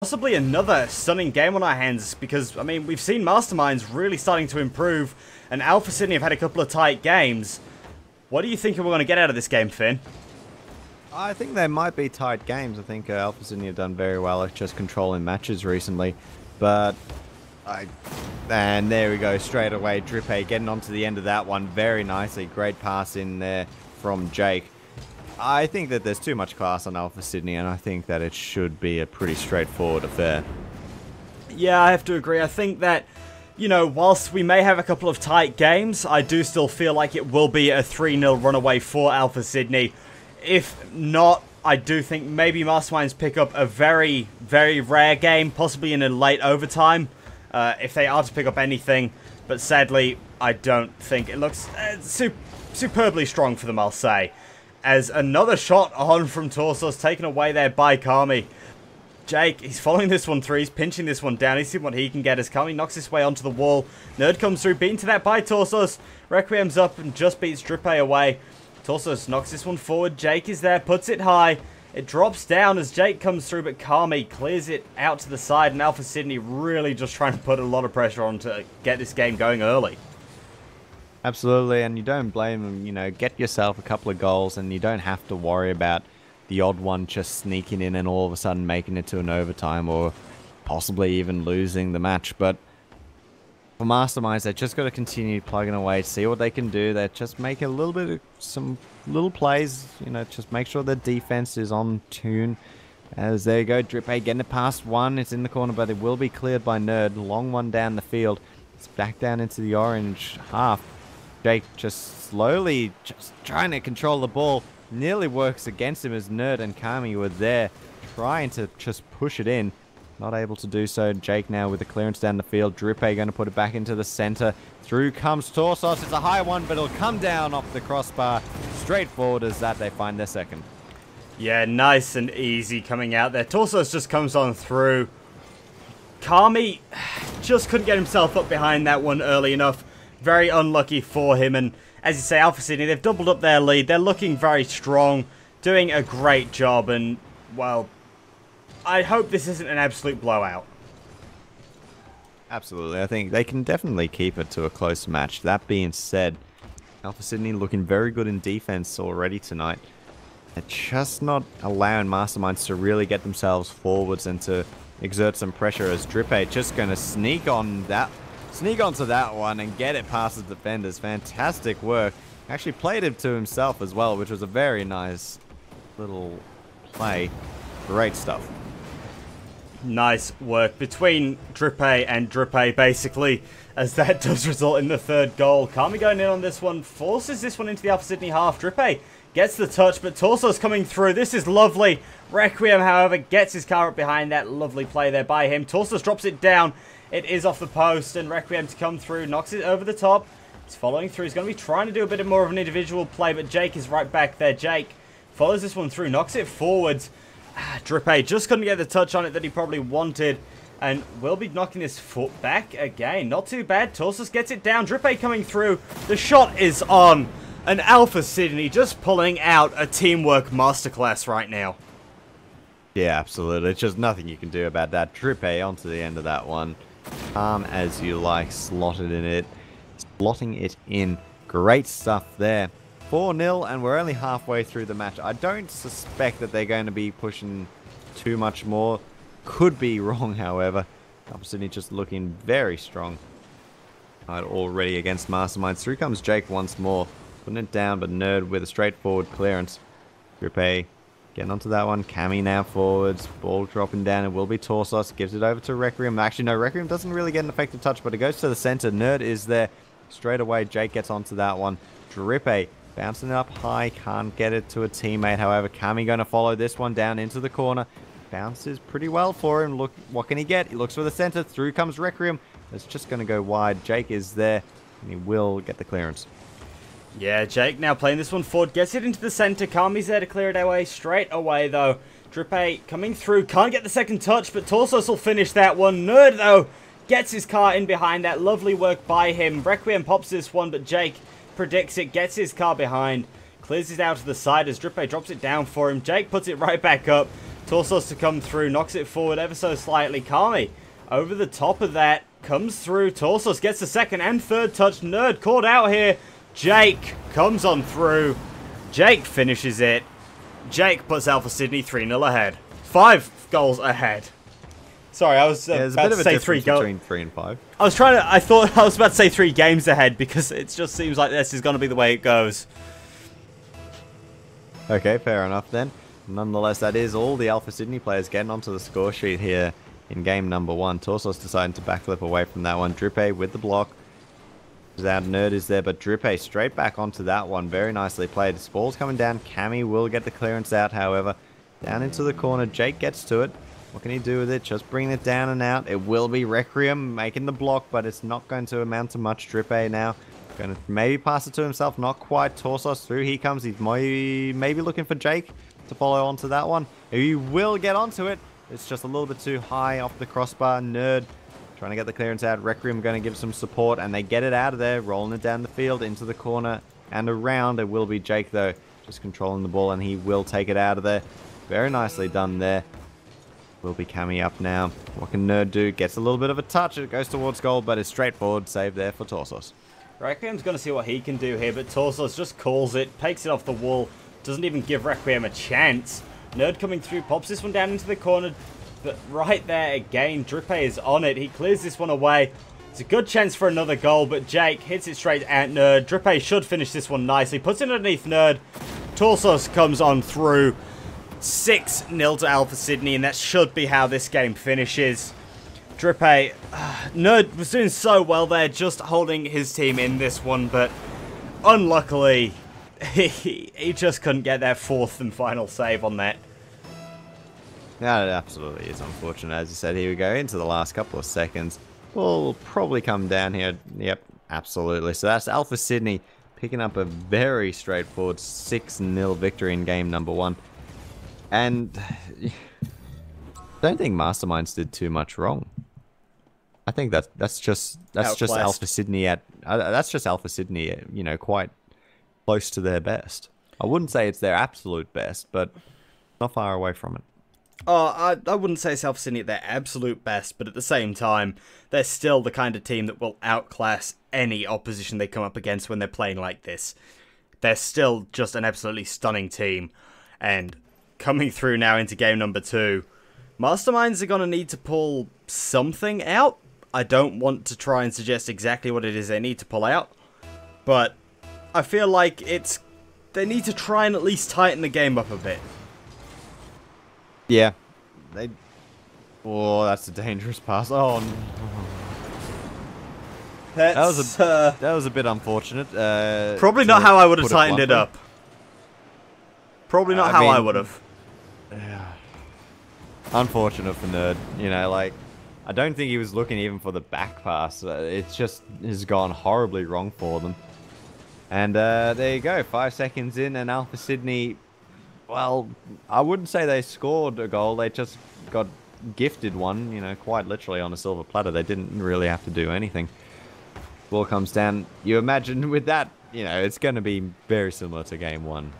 Possibly another stunning game on our hands because, I mean, we've seen Masterminds really starting to improve, and Alpha Sydney have had a couple of tight games. What do you think we're going to get out of this game, Finn? I think they might be tight games. I think Alpha Sydney have done very well at just controlling matches recently. But, and there we go, straight away, Drippe getting onto the end of that one very nicely. Great pass in there from Jake. I think that there's too much class on Alpha Sydney, and I think that it should be a pretty straightforward affair. Yeah, I have to agree. I think that, you know, whilst we may have a couple of tight games, I do still feel like it will be a 3-0 runaway for Alpha Sydney. If not, I do think maybe Masterminds pick up a very, very rare game, possibly in a late overtime, if they are to pick up anything. But sadly, I don't think it looks superbly strong for them, I'll say. As another shot on from Torsos, taken away there by Kami. Jake, he's following this one through. He's pinching this one down. He's seeing what he can get as Kami knocks his way onto the wall. Nerd comes through, beaten to that by Torsos. Requiem's up and just beats Drippe away. Torsos knocks this one forward. Jake is there, puts it high. It drops down as Jake comes through, but Kami clears it out to the side. And Alpha Sydney really just trying to put a lot of pressure on to get this game going early. Absolutely, and you don't blame them. You know, get yourself a couple of goals and you don't have to worry about the odd one just sneaking in and all of a sudden making it to an overtime or possibly even losing the match. But for Masterminds, they just got to continue plugging away, see what they can do. They just make a little bit of some little plays, you know, just make sure the defense is on tune. As there you go, Drippe getting it past one. It's in the corner, but it will be cleared by Nerd. Long one down the field. It's back down into the orange half. Jake just slowly just trying to control the ball. Nearly works against him as Nerd and Kami were there trying to just push it in. Not able to do so. Jake now with the clearance down the field. Drippe going to put it back into the center. Through comes Torsos. It's a high one, but it'll come down off the crossbar. Straightforward as that. They find their second. Yeah, nice and easy coming out there. Torsos just comes on through. Kami just couldn't get himself up behind that one early enough. Very unlucky for him, and as you say, Alpha Sydney, they've doubled up their lead. They're looking very strong, doing a great job, and, well, I hope this isn't an absolute blowout. Absolutely, I think they can definitely keep it to a close match. That being said, Alpha Sydney looking very good in defense already tonight. They're just not allowing Masterminds to really get themselves forwards and to exert some pressure as Drippe just going to sneak onto that one and get it past the defenders. Fantastic work. Actually played it to himself as well, which was a very nice little play. Great stuff. Nice work between Drippe and Drippe, basically, as that does result in the third goal. Kami going in on this one, forces this one into the Alpha Sydney half. Drippe gets the touch, but Torsos coming through. This is lovely. Requiem, however, gets his car up behind that. Lovely play there by him. Torsos drops it down. It is off the post, and Requiem to come through, knocks it over the top. He's following through. He's going to be trying to do a bit more of an individual play, but Jake is right back there. Jake follows this one through, knocks it forwards. Drippe just couldn't get the touch on it that he probably wanted, and will be knocking this foot back again. Not too bad. Torsos gets it down. Drippe coming through. The shot is on. And Alpha Sydney just pulling out a teamwork masterclass right now. Yeah, absolutely. It's just nothing you can do about that. Drippe onto the end of that one. Calm as you like, slotting it in. Great stuff there. 4-0, and we're only halfway through the match. I don't suspect that they're going to be pushing too much more. Could be wrong, however. Alpha Sydney just looking very strong already against Masterminds. Through comes Jake once more. Putting it down, but Nerd with a straightforward clearance. Drippe getting onto that one. Kami now forwards. Ball dropping down. It will be Torsos. Gives it over to Requiem. Actually, no, Requiem doesn't really get an effective touch, but it goes to the center. Nerd is there. Straight away, Jake gets onto that one. Drippe bouncing it up high. Can't get it to a teammate. However, Kami going to follow this one down into the corner. Bounces pretty well for him. Look, what can he get? He looks for the center. Through comes Requiem. It's just going to go wide. Jake is there, and he will get the clearance. Yeah, Jake now playing this one forward. Gets it into the center. Kami's there to clear it away. Straight away, though. Drippe coming through. Can't get the second touch, but Torsos will finish that one. Nerd, though, gets his car in behind that. Lovely work by him. Requiem pops this one, but Jake predicts it. Gets his car behind. Clears it out to the side as Drippe drops it down for him. Jake puts it right back up. Torsos to come through, knocks it forward ever so slightly. Kami over the top of that, comes through. Torsos gets the second and third touch. Nerd caught out here. Jake comes on through. Jake finishes it. Jake puts Alpha Sydney 3-0 ahead. 5 goals ahead. Sorry, I was about to say 3 goals. Between 3 and 5. I thought I was about to say 3 games ahead because it just seems like this is going to be the way it goes. Okay, fair enough then. Nonetheless, that is all the Alpha Sydney players getting onto the score sheet here in game number 1. Torsos deciding to backflip away from that one. Drippe with the block. Our Nerd is there, but Drippe straight back onto that one. Very nicely played. This ball's coming down. Cammy will get the clearance out, however. Down into the corner. Jake gets to it. What can he do with it? Just bring it down and out. It will be Requiem making the block, but it's not going to amount to much. Drippe now. Going to maybe pass it to himself. Not quite. Torsos through. He comes. He's maybe looking for Jake to follow onto that one. He will get onto it. It's just a little bit too high off the crossbar. Nerd trying to get the clearance out. Requiem going to give some support, and they get it out of there. Rolling it down the field into the corner and around. It will be Jake, though, just controlling the ball, and he will take it out of there. Very nicely done there. Will be Cammy up now. What can Nerd do? Gets a little bit of a touch. It goes towards goal, but it's straightforward save there for Torsos. Requiem's going to see what he can do here, but Torsos just calls it, takes it off the wall, doesn't even give Requiem a chance. Nerd coming through, pops this one down into the corner, but right there again, Drippe is on it. He clears this one away. It's a good chance for another goal, but Jake hits it straight at Nerd. Drippe should finish this one nicely, puts it underneath Nerd. Torsos comes on through. 6-0 to Alpha Sydney, and that should be how this game finishes. Drippe, Nerd was doing so well there, just holding his team in this one, but unluckily, he just couldn't get their 4th and final save on that. Yeah, it absolutely is unfortunate. As you said, here we go into the last couple of seconds. We'll probably come down here. Yep, absolutely. So that's Alpha Sydney picking up a very straightforward 6-0 victory in game number 1. And I don't think Masterminds did too much wrong. I think that's just Alpha Sydney you know, quite close to their best. I wouldn't say it's their absolute best, but not far away from it. Oh, I wouldn't say Alpha Sydney at their absolute best, but at the same time, they're still the kind of team that will outclass any opposition they come up against when they're playing like this. They're still just an absolutely stunning team, and coming through now into game number 2, Masterminds are going to need to pull something out. I don't want to try and suggest exactly what it is they need to pull out, but I feel like they need to try and at least tighten the game up a bit. Yeah. Oh, that's a dangerous pass. Oh, no. That was a bit unfortunate. Probably not how I would have tightened it up. Probably not how I would have. Unfortunate for Nerd. You know, like, I don't think he was looking even for the back pass. It just has gone horribly wrong for them. And there you go. 5 seconds in, and Alpha Sydney, well, I wouldn't say they scored a goal. They just got gifted one, you know, quite literally on a silver platter. They didn't really have to do anything. Ball comes down. You imagine with that, you know, it's going to be very similar to game 1.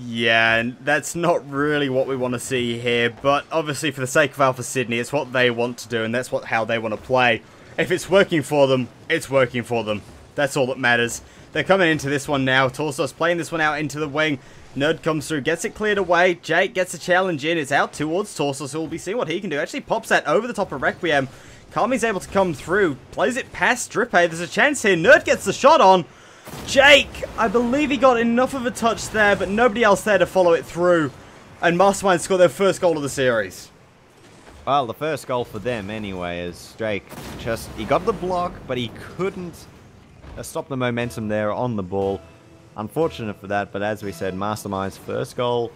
Yeah, and that's not really what we want to see here, but obviously for the sake of Alpha Sydney, it's what they want to do, and that's how they want to play. If it's working for them, it's working for them. That's all that matters. They're coming into this one now. Torsos playing this one out into the wing. Nerd comes through, gets it cleared away. Jake gets a challenge in. It's out towards Torsos, so we'll be seeing what he can do. Actually pops that over the top of Requiem. Kami's able to come through. Plays it past Drippe. There's a chance here. Nerd gets the shot on. Jake, I believe he got enough of a touch there, but nobody else there to follow it through. And Masterminds scored their first goal of the series. Well, the first goal for them anyway is Jake. He got the block, but he couldn't stop the momentum there on the ball. Unfortunate for that, but as we said, Masterminds' first goal.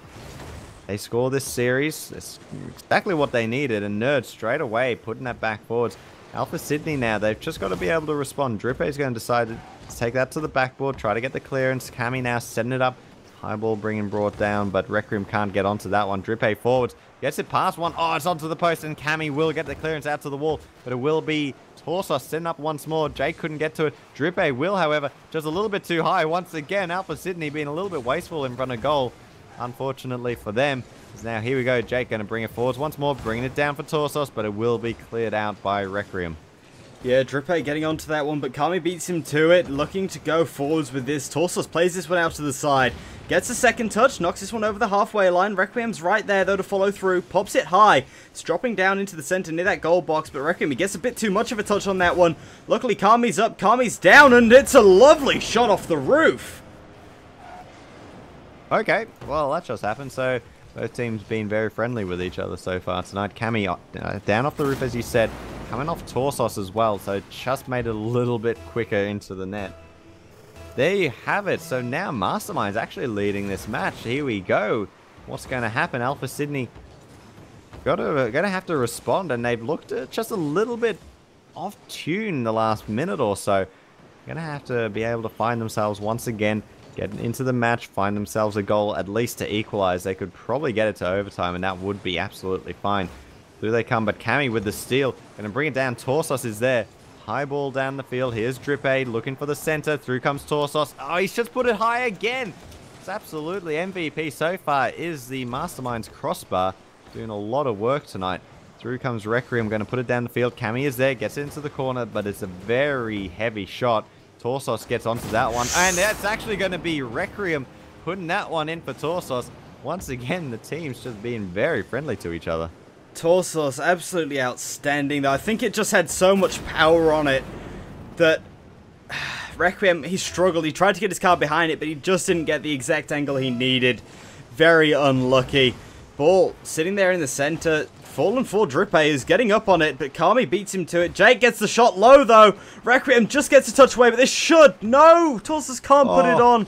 They score this series. It's exactly what they needed, and Nerd straight away putting that back forwards. Alpha Sydney now, they've just got to be able to respond. Drippe is going to decide to take that to the backboard, try to get the clearance. Cammy now setting it up. High ball brought down, but Requiem can't get onto that one. Drippe forwards, gets it past one. Oh, it's onto the post, and Cammy will get the clearance out to the wall, but it will be Torsos setting up once more. Jake couldn't get to it. Drippe will, however, just a little bit too high. Once again, Alpha Sydney being a little bit wasteful in front of goal. unfortunately for them. Now here we go, Jake going to bring it forwards once more, bringing it down for Torsos, but it will be cleared out by Requiem. Yeah, Drippe getting onto that one, but Kami beats him to it, looking to go forwards with this. Torsos plays this one out to the side, gets a second touch, knocks this one over the halfway line. Requiem's right there, though, to follow through, pops it high. It's dropping down into the center near that goal box, but Requiem, he gets a bit too much of a touch on that one. Luckily, Kami's up, Kami's down, and it's a lovely shot off the roof. Okay, well, that just happened, so both teams been very friendly with each other so far tonight. Kami down off the roof, as you said, coming off Torsos as well, so it just made it a little bit quicker into the net. There you have it. So now Masterminds actually leading this match. Here we go. What's going to happen? Alpha Sydney gonna have to respond, and they've looked just a little bit off tune the last minute or so. Gonna have to be able to find themselves once again, get into the match, find themselves a goal at least to equalize. They could probably get it to overtime, and that would be absolutely fine. Through they come, but Kami with the steal, gonna bring it down. Torsos is there. High ball down the field. Here's Drippe looking for the center. Through comes Torsos. Oh, he's just put it high again. It's absolutely MVP so far is the Masterminds crossbar. Doing a lot of work tonight. Through comes Requiem. Going to put it down the field. Kami is there. Gets it into the corner, but it's a very heavy shot. Torsos gets onto that one. And that's actually going to be Requiem putting that one in for Torsos. Once again, the team's just being very friendly to each other. Torsos, absolutely outstanding, though. I think it just had so much power on it that Requiem, he struggled. He tried to get his car behind it, but he just didn't get the exact angle he needed. Very unlucky. Ball sitting there in the center. Fallen for Drippe is getting up on it, but Kami beats him to it. Jake gets the shot low, though. Requiem just gets a touch away, but this should. No! Torsos can't put it on.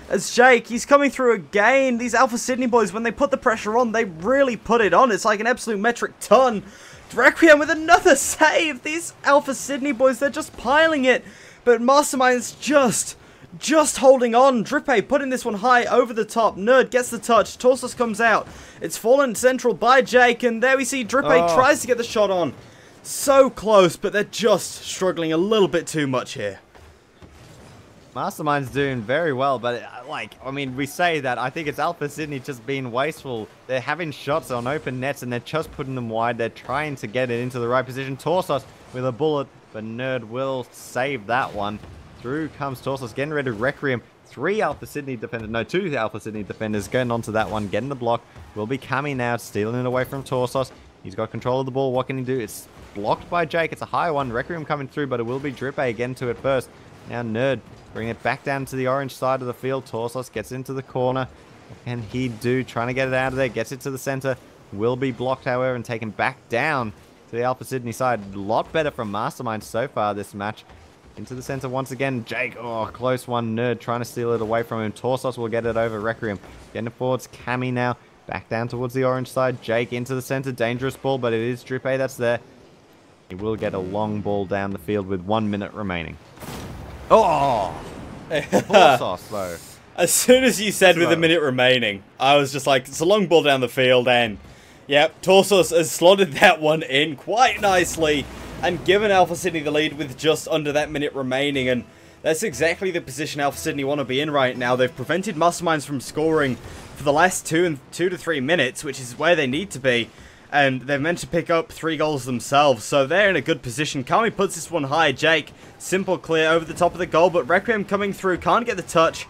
As Jake, he's coming through again. These Alpha Sydney boys, when they put the pressure on, they really put it on. It's like an absolute metric ton. Requiem with another save. These Alpha Sydney boys, they're just piling it. But Mastermind's just holding on. Drippe putting this one high over the top. Nerd gets the touch. Torsos comes out. It's fallen central by Jake, and there we see Drippe tries to get the shot on. So close, but they're just struggling a little bit too much here. Mastermind's doing very well, but I mean, we say that. I think it's Alpha Sydney just being wasteful. They're having shots on open nets, and they're just putting them wide. They're trying to get it into the right position. Torsos with a bullet, but Nerd will save that one. Through comes Torsos, getting rid of Requiem. Two Alpha Sydney defenders going onto that one, getting the block. Will be Kami now, stealing it away from Torsos. He's got control of the ball. What can he do? It's blocked by Jake. It's a high one. Requiem coming through, but it will be Drippe again to it first. Now Nerd bring it back down to the orange side of the field. Torsos gets into the corner. What can he do? Trying to get it out of there. Gets it to the center. Will be blocked, however, and taken back down to the Alpha Sydney side. A lot better from Mastermind so far this match. Into the center once again. Jake, oh, close one. Nerd trying to steal it away from him. Torsos will get it over Requiem. Getting it forwards. Kami now. Back down towards the orange side. Jake into the center. Dangerous ball, but it is Drippe that's there. He will get a long ball down the field with 1 minute remaining. Oh! Torsos, though. As soon as you said with a minute remaining, I was just like, it's a long ball down the field, and yep, Torsos has slotted that one in quite nicely and given Alpha Sydney the lead with just under that minute remaining, and that's exactly the position Alpha Sydney want to be in right now. They've prevented Masterminds from scoring for the last 2 to 3 minutes, which is where they need to be, and they're meant to pick up 3 goals themselves, so they're in a good position. Kami puts this one high. Jake, simple clear over the top of the goal, but Requiem coming through, can't get the touch,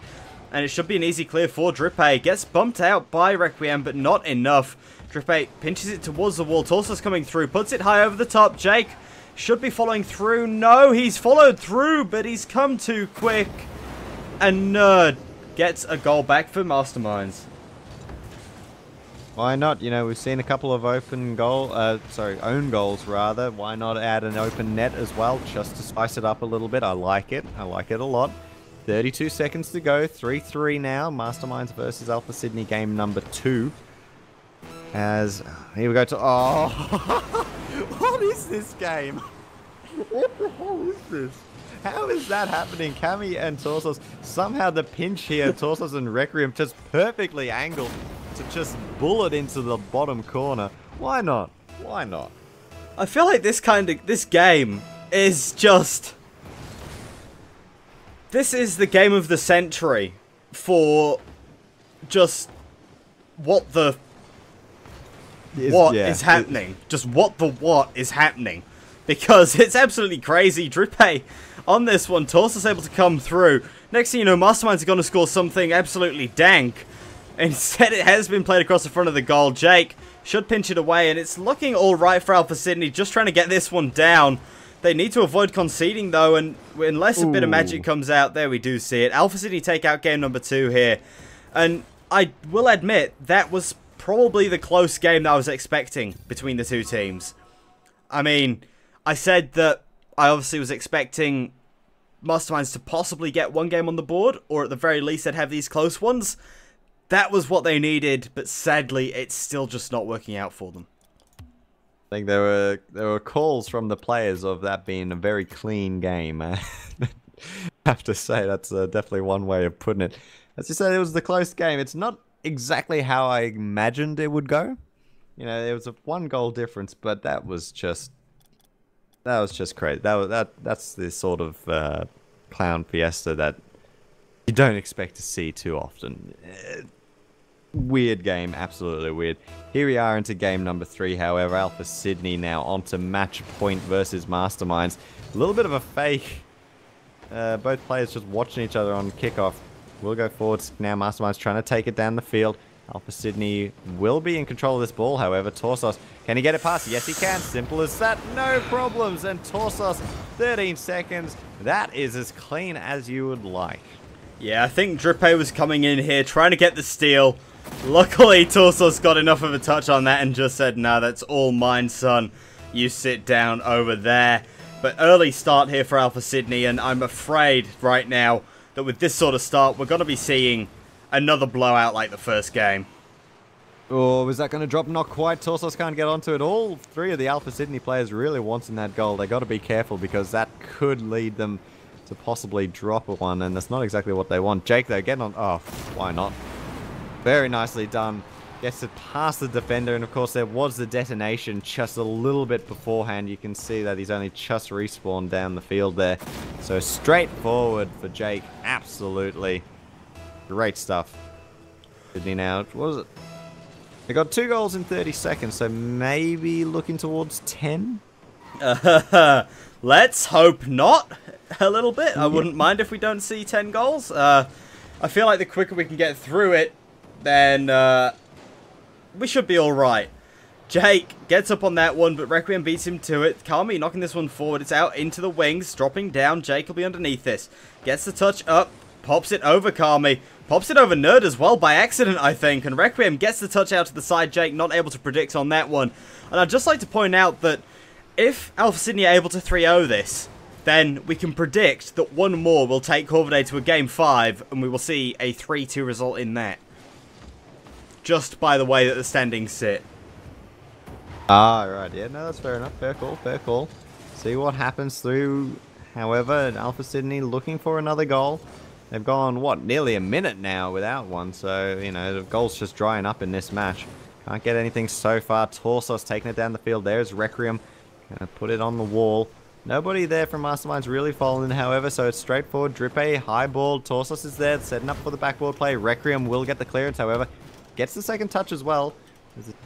and it should be an easy clear for Drippe. Gets bumped out by Requiem, but not enough. Drippe pinches it towards the wall. Torsos coming through, puts it high over the top. Jake should be following through. No, he's followed through, but he's come too quick. And Nerd gets a goal back for Masterminds. Why not? You know, we've seen a couple of own goals rather. Why not add an open net as well, just to spice it up a little bit? I like it. I like it a lot. 32 seconds to go. 3-3 now. Masterminds versus Alpha Sydney, game number 2. As here we go to what is this game? What the hell is this? How is that happening? Kami and Torsos, somehow the pinch here, Torsos and Requiem just perfectly angled to just bullet into the bottom corner. Why not? Why not? I feel like this game is just, this is the game of the century for just what the what is happening. Just what is happening. Because it's absolutely crazy. Drippay on this one. Torsos able to come through. Next thing you know, Masterminds are going to score something absolutely dank. Instead, it has been played across the front of the goal. Jake should pinch it away, and it's looking alright for Alpha Sydney. Just trying to get this one down. They need to avoid conceding, though, and unless a bit of magic comes out, there we do see it. Alpha Sydney take out game number 2 here. And I will admit, that was probably the close game that I was expecting between the two teams. I mean, I said that I obviously was expecting Masterminds to possibly get one game on the board, or at the very least they'd have these close ones. That was what they needed, but sadly it's still just not working out for them. I think there were calls from the players of that being a very clean game. I have to say that's definitely one way of putting it. As you said, it was the close game. It's not exactly how I imagined it would go. You know, there was a 1-goal difference, but that was just crazy. That's the sort of clown fiesta that you don't expect to see too often. Weird game, absolutely weird. Here we are into game number 3, however. Alpha Sydney now onto match point versus Masterminds. A little bit of a fake. Both players just watching each other on kickoff. We'll go forwards now. Masterminds trying to take it down the field. Alpha Sydney will be in control of this ball, however. Torsos, can he get it past? Yes, he can. Simple as that. No problems. And Torsos, 13 seconds. That is as clean as you would like. Yeah, I think Drippay was coming in here trying to get the steal. Luckily, Torsos got enough of a touch on that and just said, "No, that's all mine, son. You sit down over there." But early start here for Alpha Sydney, and I'm afraid right now that with this sort of start, we're going to be seeing another blowout like the first game. Oh, is that going to drop? Not quite. Torsos can't get onto it. All 3 of the Alpha Sydney players really wanting that goal. They got to be careful because that could lead them to possibly drop one, and that's not exactly what they want. Jake, though, getting on... Oh, why not? Very nicely done. Gets it past the defender, and of course there was the detonation just a little bit beforehand. You can see that he's only just respawned down the field there. So straightforward for Jake. Absolutely. Great stuff. Sydney now, what was it? They got 2 goals in 30 seconds, so maybe looking towards 10? Let's hope not. A little bit. I wouldn't mind if we don't see 10 goals. I feel like the quicker we can get through it, then we should be alright. Jake gets up on that one, but Requiem beats him to it. Kami knocking this one forward. It's out into the wings, dropping down. Jake will be underneath this. Gets the touch up, pops it over Kami. Pops it over Nerd as well by accident, I think. And Requiem gets the touch out to the side. Jake not able to predict on that one. And I'd just like to point out that if Alpha Sydney are able to 3-0 this, then we can predict that one more will take Corvidae to a game 5, and we will see a 3-2 result in that. Just by the way that the standings sit. Ah, right. Yeah, no, that's fair enough. Fair call, fair call. See what happens through, however, Alpha Sydney looking for another goal. They've gone, what, nearly a minute now without one, so, you know, the goal's just drying up in this match. Can't get anything so far. Torsos taking it down the field. There's Requiem. Gonna put it on the wall. Nobody there from Masterminds really falling in, however, so it's straightforward. Drippay, high ball. Torsos is there, setting up for the backboard play. Requiem will get the clearance, however. Gets the second touch as well.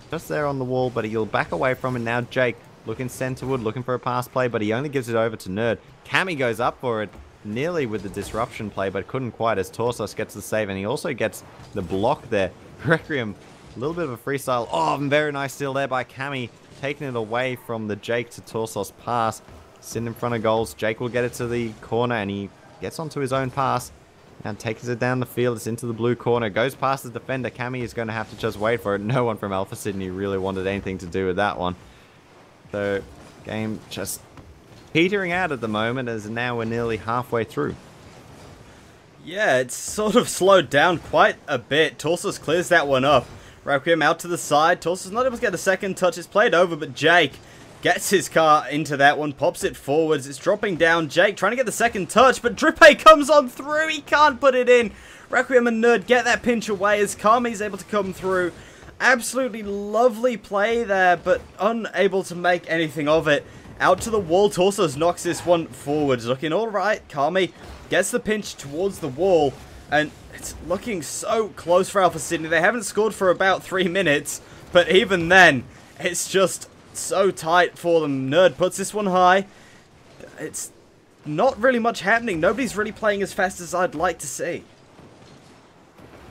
Just there on the wall, but he'll back away from it now. Jake looking centerward, looking for a pass play, but he only gives it over to Nerd. Kami goes up for it, nearly with the disruption play, but couldn't quite as Torsos gets the save, and he also gets the block there. Requiem, a little bit of a freestyle. Oh, very nice steal there by Kami, taking it away from the Jake to Torsos pass. Sitting in front of goals. Jake will get it to the corner, and he gets onto his own pass. And takes it down the field. It's into the blue corner. Goes past the defender. Kami is going to have to just wait for it. No one from Alpha Sydney really wanted anything to do with that one. So, game just petering out at the moment, as now we're nearly halfway through. Yeah, it's sort of slowed down quite a bit. Torsos clears that one up. Requiem out to the side. Torsos not able to get a second touch. It's played over, but Jake gets his car into that one, pops it forwards. It's dropping down. Jake trying to get the second touch, but Drippay comes on through. He can't put it in. Requiem and Nerd get that pinch away as Kami's able to come through. Absolutely lovely play there, but unable to make anything of it. Out to the wall. Torsos knocks this one forwards. Looking alright. Kami gets the pinch towards the wall. And it's looking so close for Alpha Sydney. They haven't scored for about 3 minutes, but even then, it's just so tight for them. Nerd puts this one high. It's not really much happening. Nobody's really playing as fast as I'd like to see.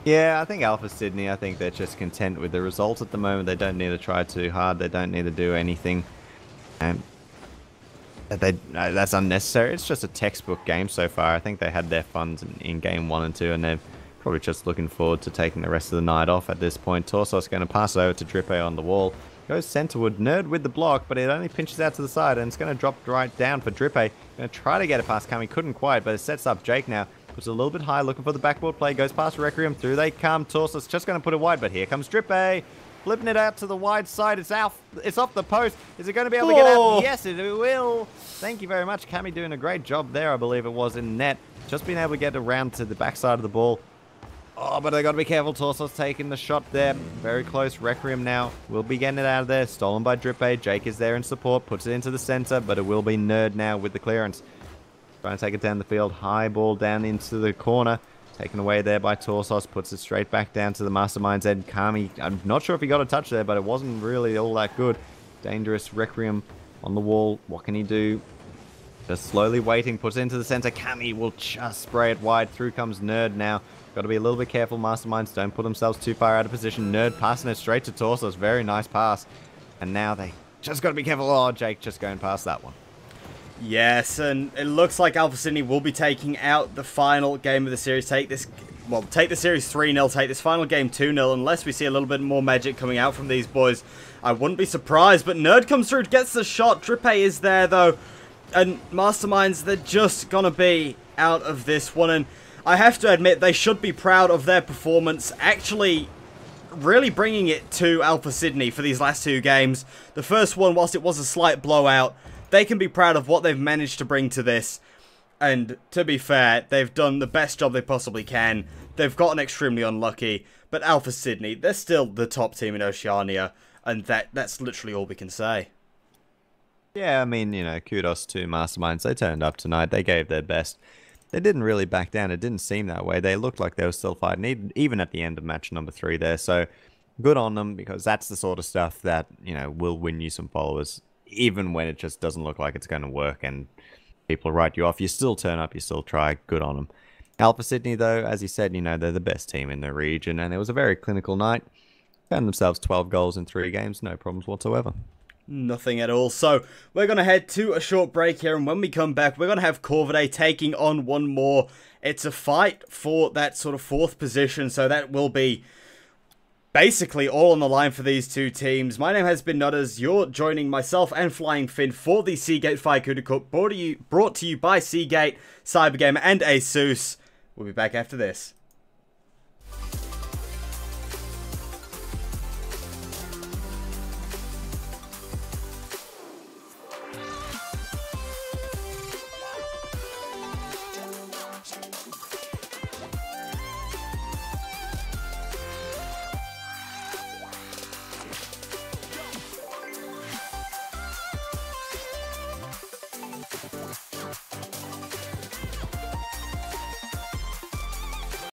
Yeah, I think Alpha Sydney, I think they're just content with the result at the moment. They don't need to try too hard. They don't need to do anything. And that's unnecessary. It's just a textbook game so far. I think they had their fun in game 1 and 2, and they're probably just looking forward to taking the rest of the night off at this point. Torsos going to pass over to Drippe on the wall. Goes centerward. Nerd with the block, but it only pinches out to the side, and it's going to drop right down for Drippe. Going to try to get it past Kami. Couldn't quite, but it sets up Jake now. Puts a little bit high, looking for the backboard play. Goes past Requiem. Through they come. Torsos just going to put it wide, but here comes Drippe. Flipping it out to the wide side. It's out. It's off the post. Is it going to be able to get out? Yes, it will. Thank you very much. Kami doing a great job there, I believe it was, in net. Just being able to get around to the backside of the ball. Oh, but they got to be careful. Torsos taking the shot there. Very close. Requiem now will be getting it out of there. Stolen by Drippe. Jake is there in support. Puts it into the center, but it will be Nerd now with the clearance. Trying to take it down the field. High ball down into the corner. Taken away there by Torsos. Puts it straight back down to the Masterminds end. Kami, I'm not sure if he got a touch there, but it wasn't really all that good. Dangerous. Requiem on the wall. What can he do? Just slowly waiting. Puts it into the center. Kami will just spray it wide. Through comes Nerd now. Got to be a little bit careful. Masterminds don't put themselves too far out of position. Nerd passing it straight to Torsos. Very nice pass. And now they just got to be careful. Oh, Jake just going past that one. Yes, and it looks like Alpha Sydney will be taking out the final game of the series. Take the series 3-0, take this final game 2-0, unless we see a little bit more magic coming out from these boys. I wouldn't be surprised, but Nerd comes through, gets the shot. Drippe is there, though, and Masterminds, they're just gonna be out of this one, and I have to admit, they should be proud of their performance, actually really bringing it to Alpha Sydney for these last 2 games. The first one, whilst it was a slight blowout, they can be proud of what they've managed to bring to this. And to be fair, they've done the best job they possibly can. They've gotten extremely unlucky. But Alpha Sydney, they're still the top team in Oceania. And that's literally all we can say. Yeah, I mean, you know, kudos to Masterminds. They turned up tonight. They gave their best. They didn't really back down. It didn't seem that way. They looked like they were still fighting, even at the end of match number 3 there. So, good on them, because that's the sort of stuff that, you know, will win you some followers. Even when it just doesn't look like it's going to work and people write you off, you still turn up, you still try. Good on them. Alpha Sydney, though, as you said, you know, they're the best team in the region, and it was a very clinical night. Found themselves 12 goals in 3 games, no problems whatsoever. Nothing at all. So, we're going to head to a short break here, and when we come back, we're going to have Corvidae taking on one more. It's a fight for that sort of 4th position, so that will be basically all on the line for these 2 teams. My name has been Nutters. You're joining myself and Flying Finn for the Seagate Firecuda Cup, brought to you by Seagate, Cybergamer, and ASUS. We'll be back after this.